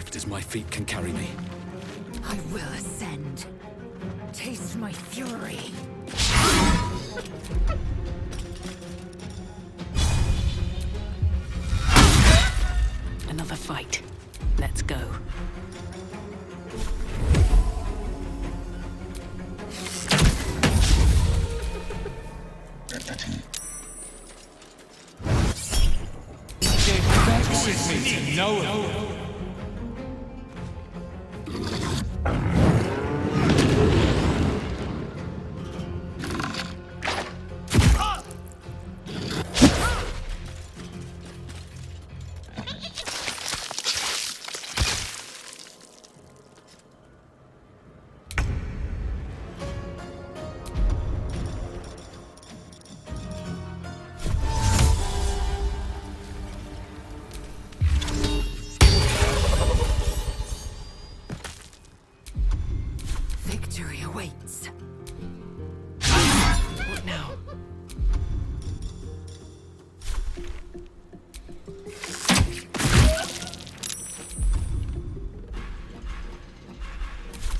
swift as my feet can carry me. I will ascend. Taste my fury. Another fight. Let's go. Victory awaits. What now?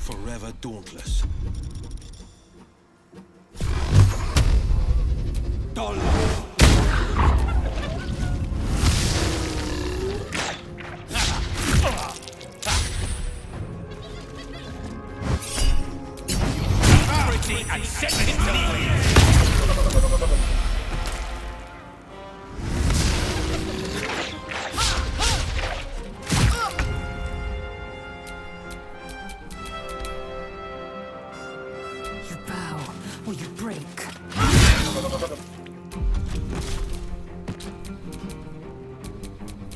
Forever dauntless. And set him to leave. You bow or you break.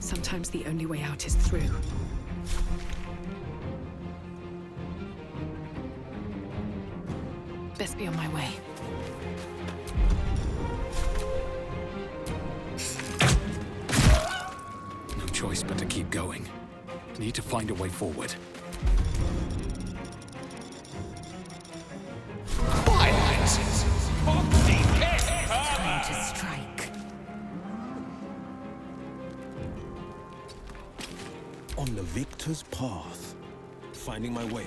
Sometimes the only way out is through. Best be on my way. No choice but to keep going. Need to find a way forward. Time to strike. On the victor's path. Finding my way.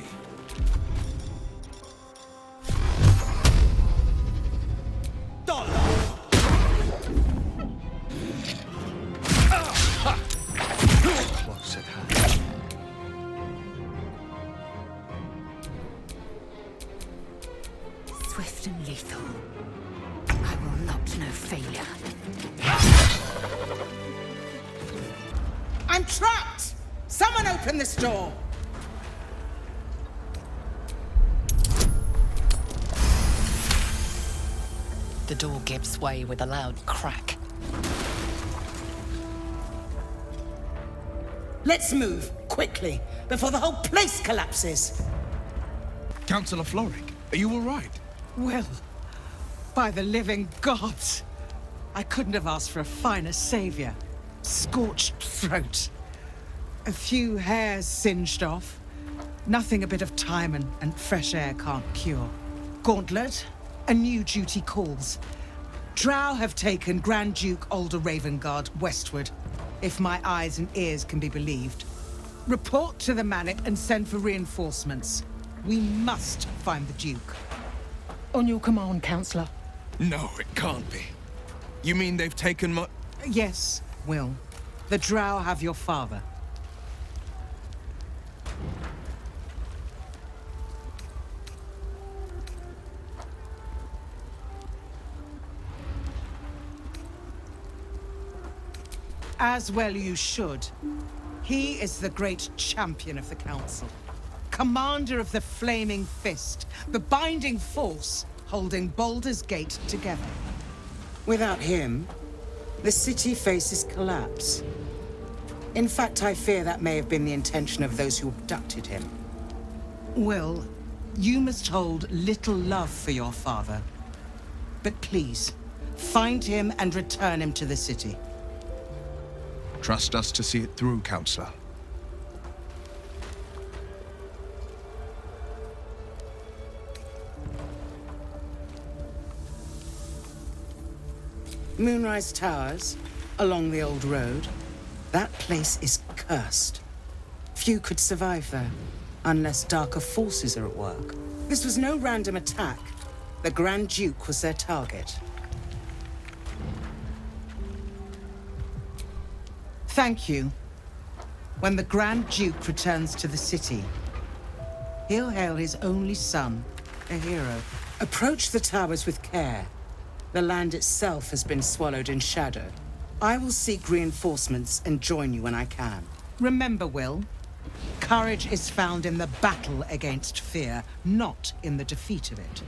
What's at hand? Swift and lethal. I will not know failure. I'm trapped! Someone open this door! The door gives way with a loud crack. Let's move, quickly, before the whole place collapses. Councillor Floric, are you all right? Well, by the living gods, I couldn't have asked for a finer savior. Scorched throat. A few hairs singed off. Nothing a bit of time and fresh air can't cure. Gauntlet, a new duty calls. Drow have taken Grand Duke Alder Ravengard westward, if my eyes and ears can be believed. Report to the Manip and send for reinforcements. We must find the Duke. On your command, Councillor. No, it can't be. You mean they've taken my... Yes, Will. The Drow have your father. As well you should. He is the great champion of the Council. Commander of the Flaming Fist, the binding force holding Baldur's Gate together. Without him, the city faces collapse. In fact, I fear that may have been the intention of those who abducted him. Will, you must hold little love for your father. But please, find him and return him to the city. Trust us to see it through, Councillor. Moonrise Towers, along the old road. That place is cursed. Few could survive there, unless darker forces are at work. This was no random attack. The Grand Duke was their target. Thank you. When the Grand Duke returns to the city, he'll hail his only son, a hero. Approach the towers with care. The land itself has been swallowed in shadow. I will seek reinforcements and join you when I can. Remember, Will, courage is found in the battle against fear, not in the defeat of it.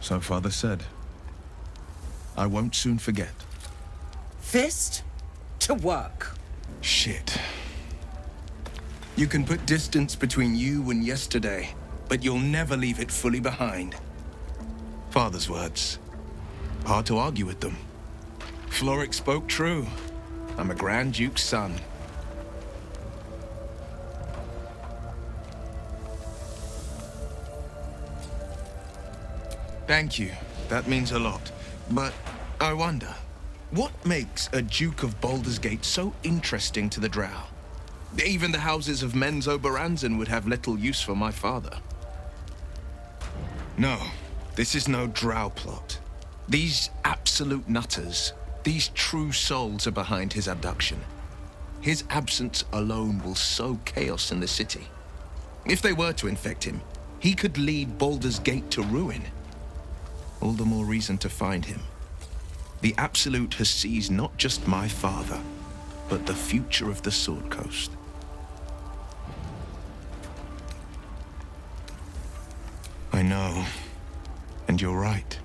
So Father said. I won't soon forget. Fist to work. Shit. You can put distance between you and yesterday, but you'll never leave it fully behind. Father's words. Hard to argue with them. Floric spoke true. I'm a Grand Duke's son. Thank you. That means a lot. But I wonder, what makes a Duke of Baldur's Gate so interesting to the Drow? Even the houses of Menzoberranzan would have little use for my father. No, this is no Drow plot. These absolute nutters, these true souls are behind his abduction. His absence alone will sow chaos in the city. If they were to infect him, he could lead Baldur's Gate to ruin. All the more reason to find him. The Absolute has seized not just my father, but the future of the Sword Coast. I know, and you're right.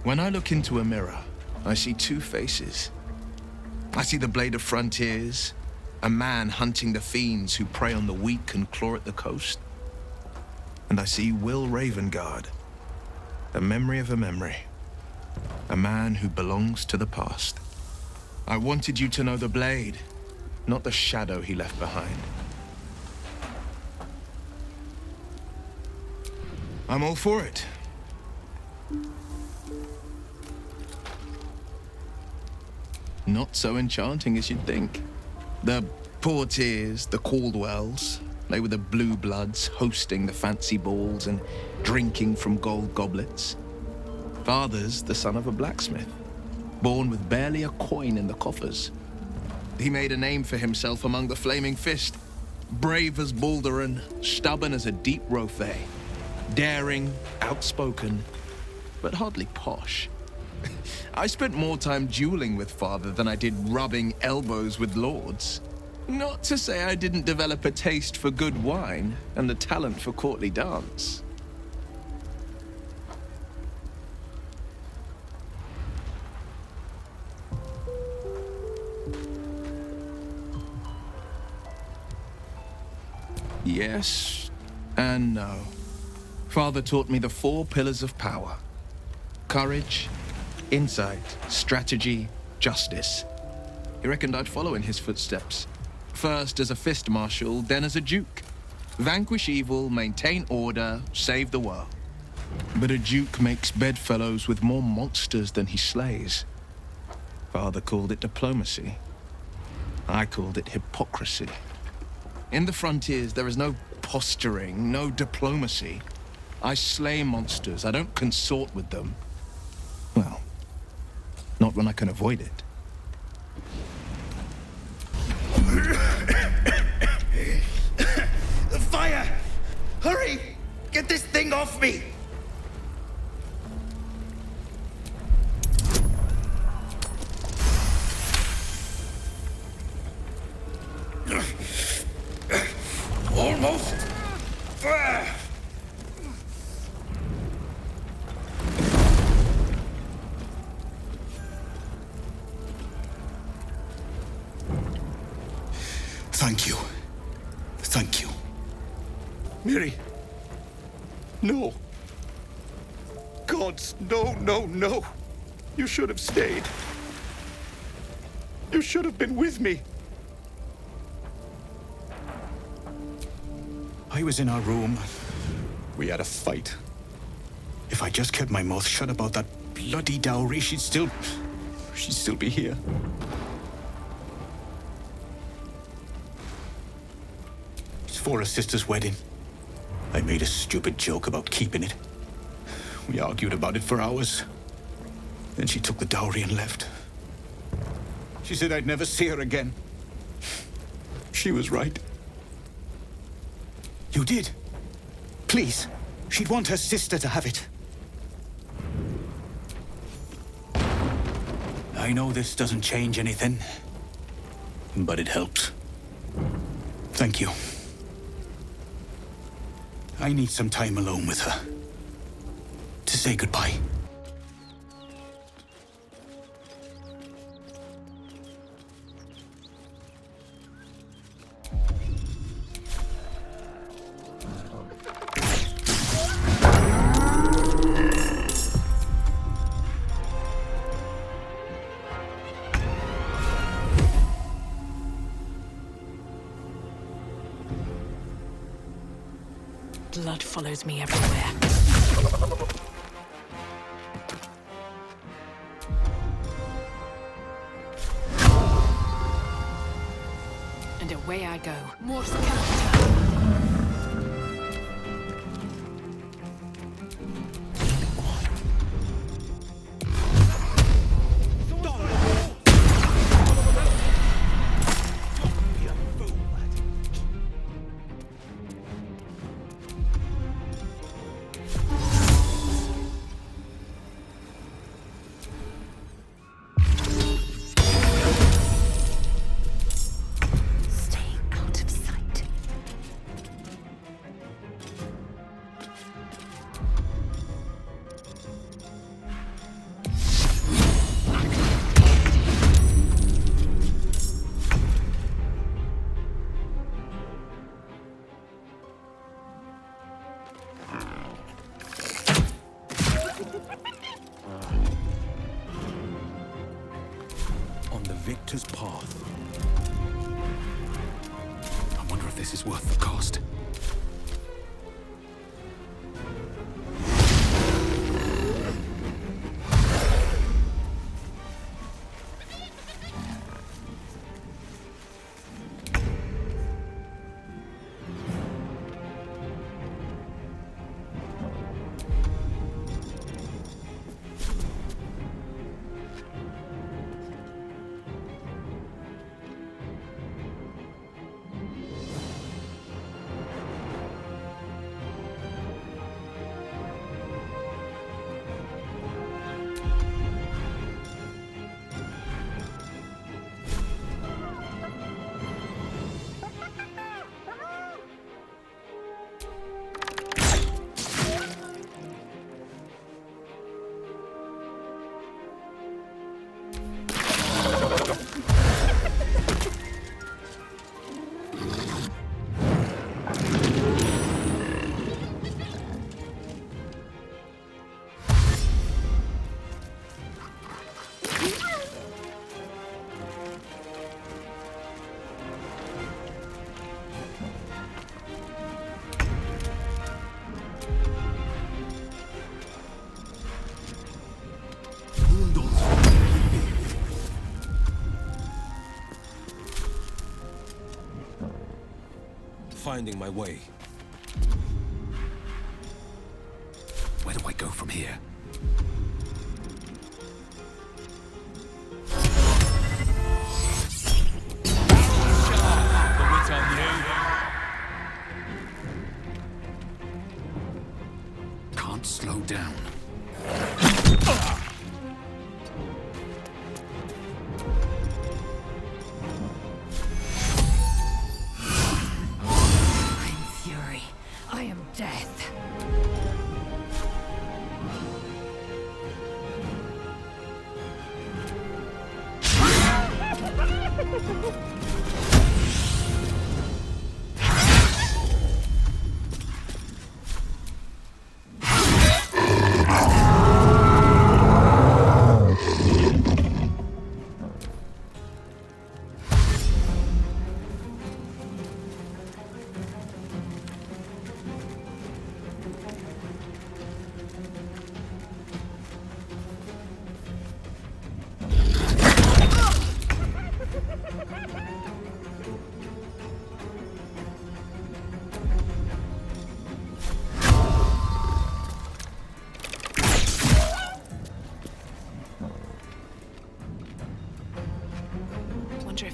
When I look into a mirror, I see two faces. I see the Blade of Frontiers, a man hunting the fiends who prey on the weak and claw at the coast. And I see Will Ravengard, the memory of a memory. A man who belongs to the past. I wanted you to know the Blade, not the shadow he left behind. I'm all for it. Not so enchanting as you'd think. The Portiers, the Caldwells, they were the blue bloods hosting the fancy balls and drinking from gold goblets. Father's the son of a blacksmith, born with barely a coin in the coffers. He made a name for himself among the Flaming Fist, brave as Baldur, stubborn as a deep Rothay, daring, outspoken, but hardly posh. I spent more time dueling with Father than I did rubbing elbows with lords. Not to say I didn't develop a taste for good wine and the talent for courtly dance. Yes and no. Father taught me the 4 pillars of power. Courage, insight, strategy, justice. He reckoned I'd follow in his footsteps. First as a fist marshal, then as a duke. Vanquish evil, maintain order, save the world. But a duke makes bedfellows with more monsters than he slays. Father called it diplomacy. I called it hypocrisy. In the frontiers, there is no posturing, no diplomacy. I slay monsters, I don't consort with them. Well, not when I can avoid it. The fire! Hurry! Get this thing off me! Almost! Thank you. Thank you. Miri! No! Gods, no, no, no! You should have stayed. You should have been with me. I was in our room. We had a fight. If I just kept my mouth shut about that bloody dowry, she'd still be here. before her sister's wedding. I made a stupid joke about keeping it. We argued about it for hours. Then she took the dowry and left. She said I'd never see her again. She was right. You did? Please. She'd want her sister to have it. I know this doesn't change anything, but it helps. Thank you. I need some time alone with her. To say goodbye. Blood follows me everywhere. And away I go. Morse counter. Victor's path. I wonder if this is worth the cost. Finding my way. Where do I go from here? The wit on you. Can't slow down.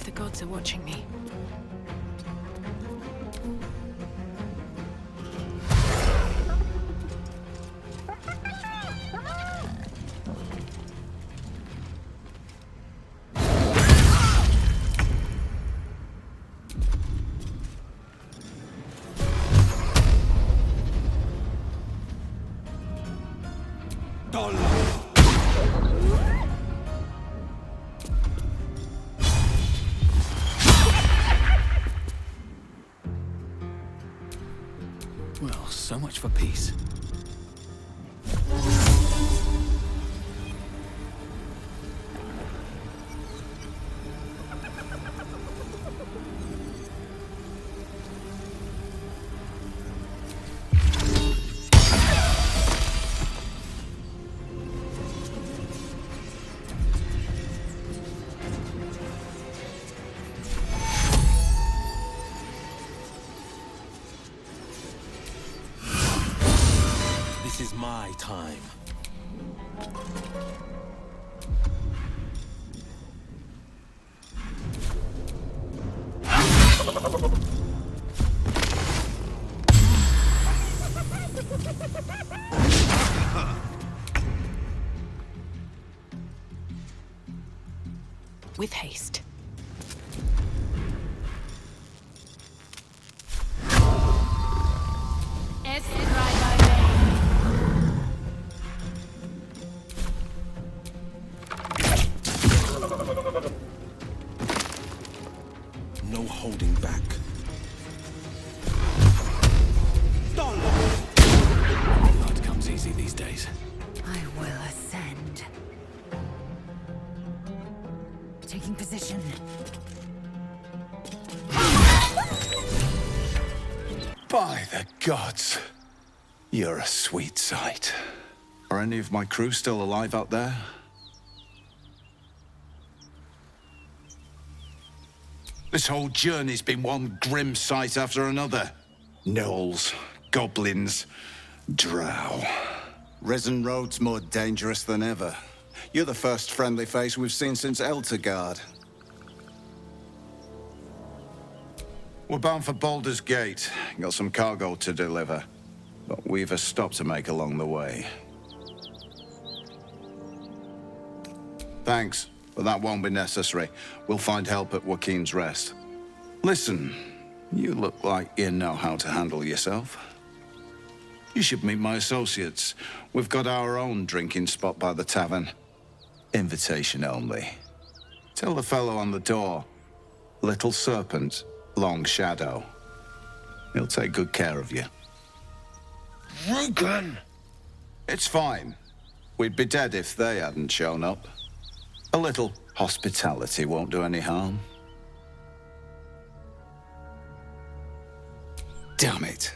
if the gods are watching me. Well, so much for peace. This is my time. With haste. No holding back. Blood comes easy these days. I will ascend. Taking position. By the gods, you're a sweet sight. Are any of my crew still alive out there? This whole journey's been one grim sight after another. Gnolls, goblins, drow. Risen Road's more dangerous than ever. You're the first friendly face we've seen since Eltergard. We're bound for Baldur's Gate. Got some cargo to deliver. But we've a stop to make along the way. Thanks, but that won't be necessary. We'll find help at Joaquin's Rest. Listen, you look like you know how to handle yourself. You should meet my associates. We've got our own drinking spot by the tavern. Invitation only. Tell the fellow on the door. Little Serpent, Long Shadow. He'll take good care of you. Rugen! It's fine. We'd be dead if they hadn't shown up. A little hospitality won't do any harm. Damn it.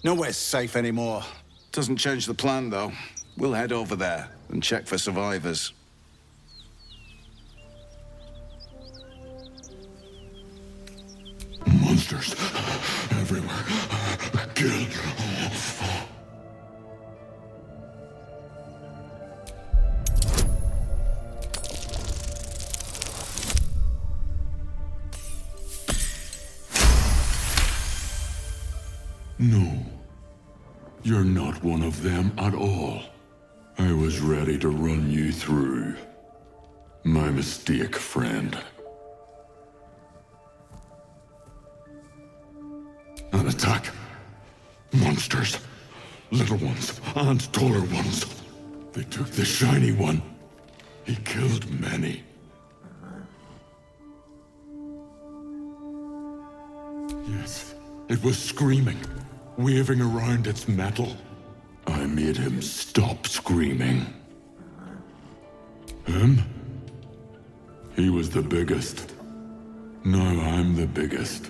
Nowhere's safe anymore. Doesn't change the plan, though. We'll head over there and check for survivors. Monsters everywhere. Kill. No. You're not one of them at all. I was ready to run you through. My mistake, friend. An attack. Monsters. Little ones and taller ones. They took the shiny one. He killed many. Yes, it was screaming, waving around its metal. I made him stop screaming. Him? He was the biggest. Now I'm the biggest.